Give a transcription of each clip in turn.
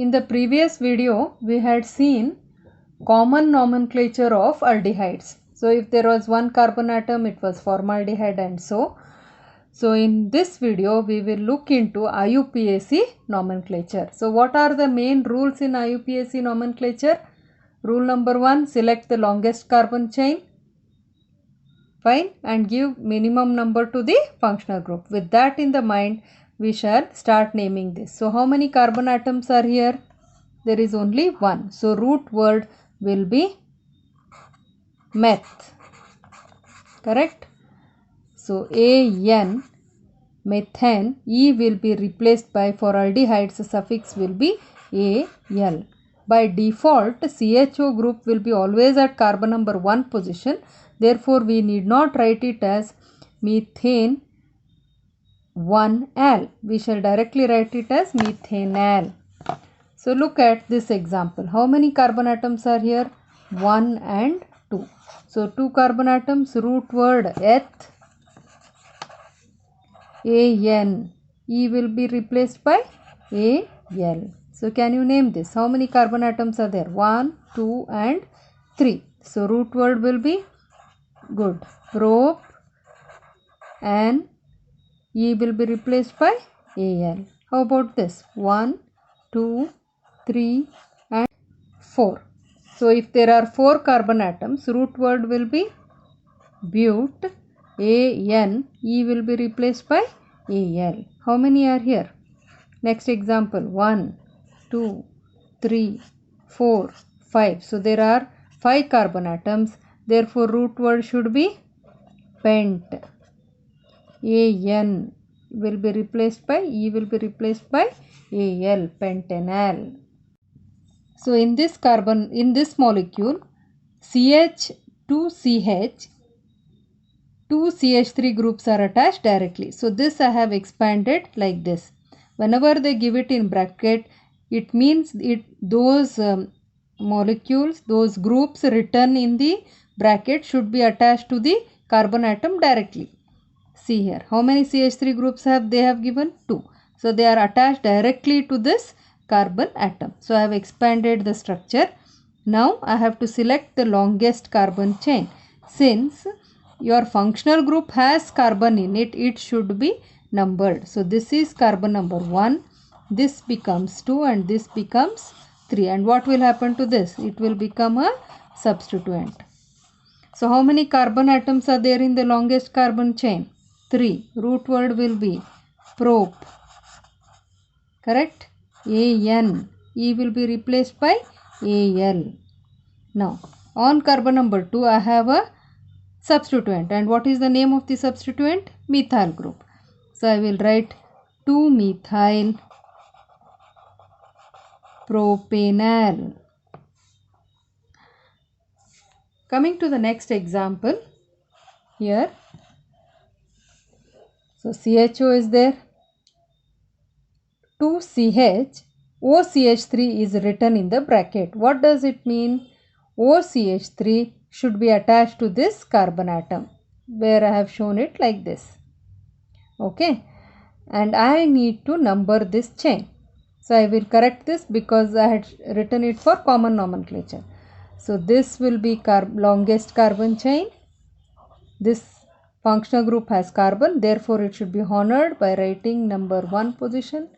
In the previous video, we had seen common nomenclature of aldehydes. So if there was one carbon atom, it was formaldehyde and so. So in this video, we will look into IUPAC nomenclature. So what are the main rules in IUPAC nomenclature? Rule number 1, select the longest carbon chain. Fine, and give minimum number to the functional group. With that in the mind, we shall start naming this. So how many carbon atoms are here? There is only one. So root word will be meth. Correct? So AN, methane, E will be replaced by, for aldehydes, the suffix will be AL. By default, CHO group will be always at carbon number 1 position. Therefore, we need not write it as methane 1-al. We shall directly write it as methanal. So look at this example. How many carbon atoms are here? 1 and 2. So 2 carbon atoms, root word eth, AN. E will be replaced by AL. So can you name this? How many carbon atoms are there? 1, 2 and 3. So root word will be good. Prop and E will be replaced by Al. How about this? 1, 2, 3 and 4. So if there are 4 carbon atoms, root word will be but, An, E will be replaced by Al. How many are here? Next example, 1, 2, 3, 4, 5. So there are 5 carbon atoms. Therefore root word should be pent. An will be replaced by, E will be replaced by Al, pentanal. So in this molecule, CH2CH, 2 CH3 groups are attached directly. So this I have expanded like this. Whenever they give it in bracket, it means those molecules, those groups written in the bracket should be attached to the carbon atom directly. See here, how many CH3 groups they have given? 2. So they are attached directly to this carbon atom. So I have expanded the structure. Now I have to select the longest carbon chain. Since your functional group has carbon in it, it should be numbered. So this is carbon number 1, this becomes 2 and this becomes 3. And what will happen to this? It will become a substituent. So how many carbon atoms are there in the longest carbon chain? 3. Root word will be prop. Correct? An. E will be replaced by Al. Now on carbon number 2 I have a substituent. And what is the name of the substituent? Methyl group. So I will write 2-methyl propanal. Coming to the next example here. So CHO is there. 2CH, OCH3 is written in the bracket. What does it mean? OCH3 should be attached to this carbon atom, where I have shown it like this. Okay, and I need to number this chain. So I will correct this because I had written it for common nomenclature. So this will be longest carbon chain. This functional group has carbon, therefore it should be honored by writing number 1 position.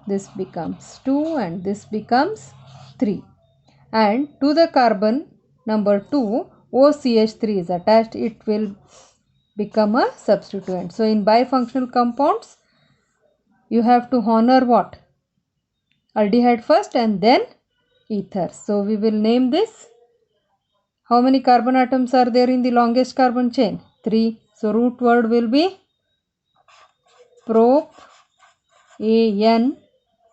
This becomes 2 and this becomes 3. And to the carbon number 2, OCH3 is attached. It will become a substituent. So in bifunctional compounds, you have to honor what? Aldehyde first and then ether. So we will name this. How many carbon atoms are there in the longest carbon chain? 3. So root word will be prop, An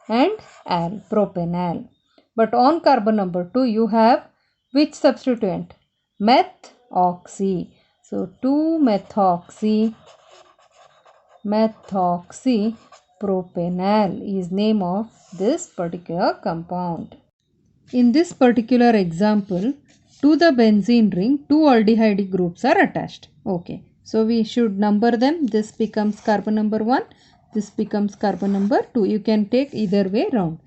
and al, propanal. But on carbon number 2 you have which substituent? Methoxy. So 2-methoxy propanal is name of this particular compound. In this particular example, to the benzene ring, 2 aldehyde groups are attached. Okay, so we should number them. This becomes carbon number 1, this becomes carbon number 2. You can take either way round.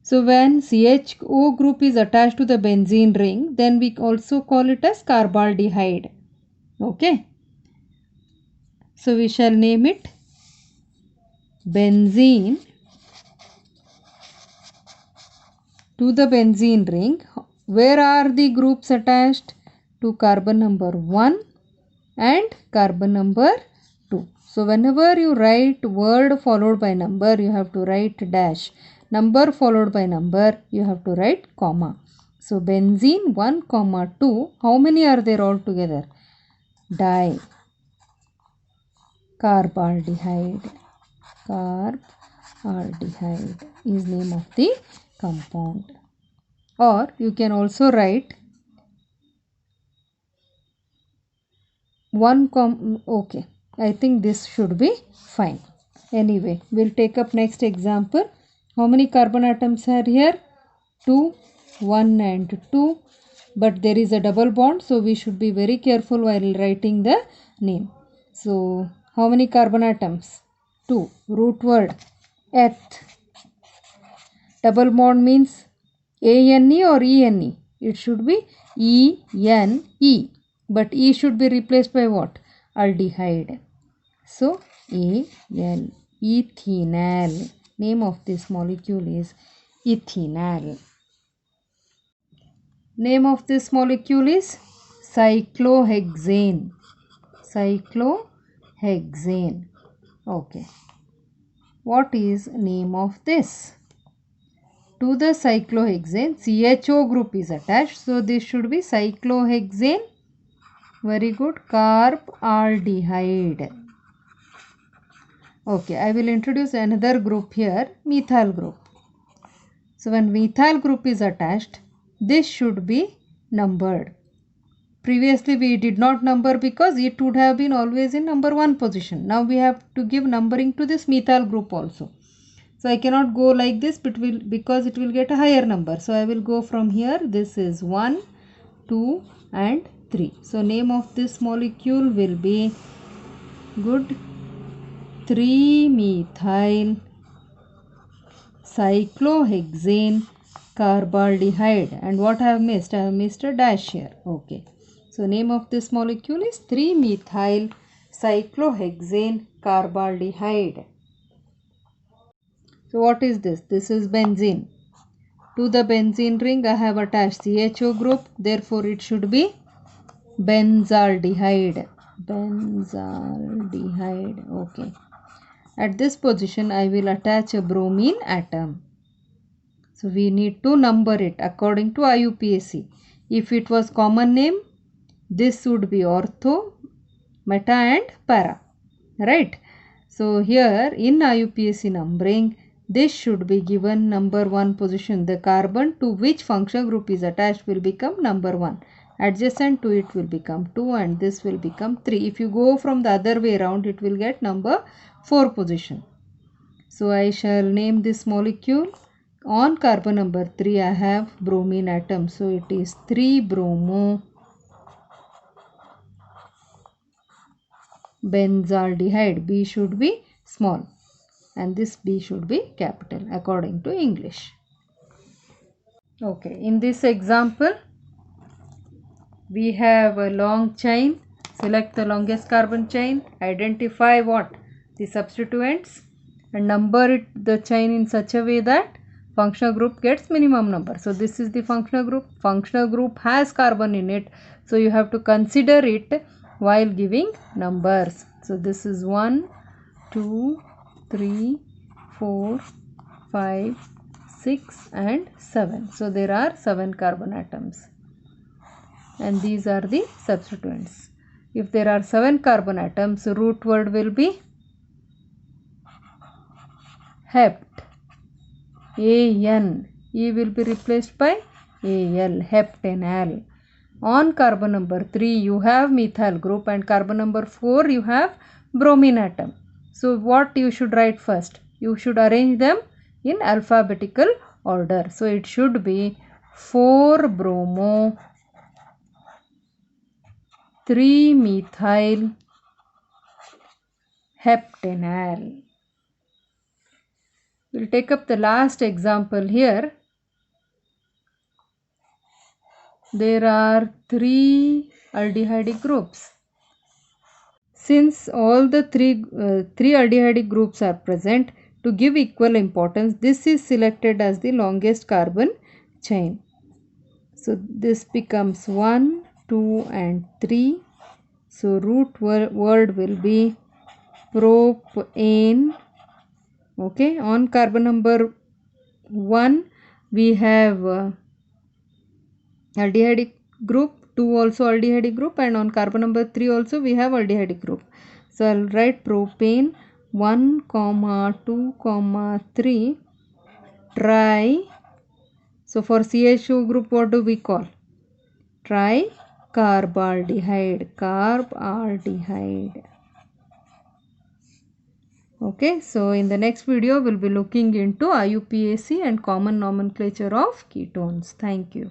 So when CHO group is attached to the benzene ring, then we also call it as carbaldehyde. Okay. So we shall name it benzene. To the benzene ring, where are the groups attached? To carbon number 1 and carbon number 2. So whenever you write word followed by number, you have to write dash. Number followed by number, you have to write comma. So benzene 1, 2, how many are there all together? Carbaldehyde. Carbaldehyde is name of the compound. Or you can also write okay, I think this should be fine. Anyway, we'll take up next example. How many carbon atoms are here? 2, 1 and 2, but there is a double bond, so we should be very careful while writing the name. So how many carbon atoms? 2. Root word eth. Double bond means ANE or ENE? It should be ENE. But E should be replaced by what? Aldehyde. So AL. Ethenal. Name of this molecule is ethenal. Name of this molecule is cyclohexane. Cyclohexane. Okay. What is name of this? To the cyclohexane, CHO group is attached. So this should be cyclohexane. Very good. Carbaldehyde. Okay, I will introduce another group here, methyl group. So when methyl group is attached, this should be numbered. Previously we did not number because it would have been always in number 1 position. Now we have to give numbering to this methyl group also. So I cannot go like this because it will get a higher number. So I will go from here. This is 1, 2 and 3. So name of this molecule will be good 3-methyl cyclohexane carbaldehyde. And what I have missed? I have missed a dash here. Okay. So name of this molecule is 3-methyl cyclohexane carbaldehyde. So what is this? This is benzene. To the benzene ring I have attached CHO group. Therefore it should be benzaldehyde. Benzaldehyde. Okay. At this position I will attach a bromine atom. So we need to number it according to IUPAC. If it was common name, this would be ortho, meta and para. Right. So here in IUPAC numbering, this should be given number 1 position. The carbon to which function group is attached will become number 1. Adjacent to it will become 2 and this will become 3. If you go from the other way around, it will get number 4 position. So I shall name this molecule. On carbon number 3 I have bromine atom. So it is 3-bromo benzaldehyde. B should be small and this B should be capital according to English. Okay, in this example we have a long chain. Select the longest carbon chain, identify what? The substituents and number the chain in such a way that functional group gets minimum number. So this is the functional group. Functional group has carbon in it. So you have to consider it while giving numbers. So this is 1, 2, 3, 4, 5, 6 and 7. So there are 7 carbon atoms. And these are the substituents. If there are 7 carbon atoms, root word will be hept. AN. E will be replaced by AL. Heptanal. On carbon number 3 you have methyl group and carbon number 4 you have bromine atom. So what you should write first? You should arrange them in alphabetical order. So it should be 4-bromo 3-methyl heptanal. We'll take up the last example here. There are 3 aldehyde groups. Since all the three aldehyde groups are present, to give equal importance, this is selected as the longest carbon chain. So this becomes 1, 2 and 3. So root word will be propane. Okay, on carbon number 1 we have aldehyde group, 2 also aldehyde group, and on carbon number 3 also we have aldehyde group. So I'll write propane 1, 2, 3 tri. So for CHO group, what do we call? Tricarbaldehyde, carbaldehyde. Okay, so in the next video we'll be looking into IUPAC and common nomenclature of ketones. Thank you.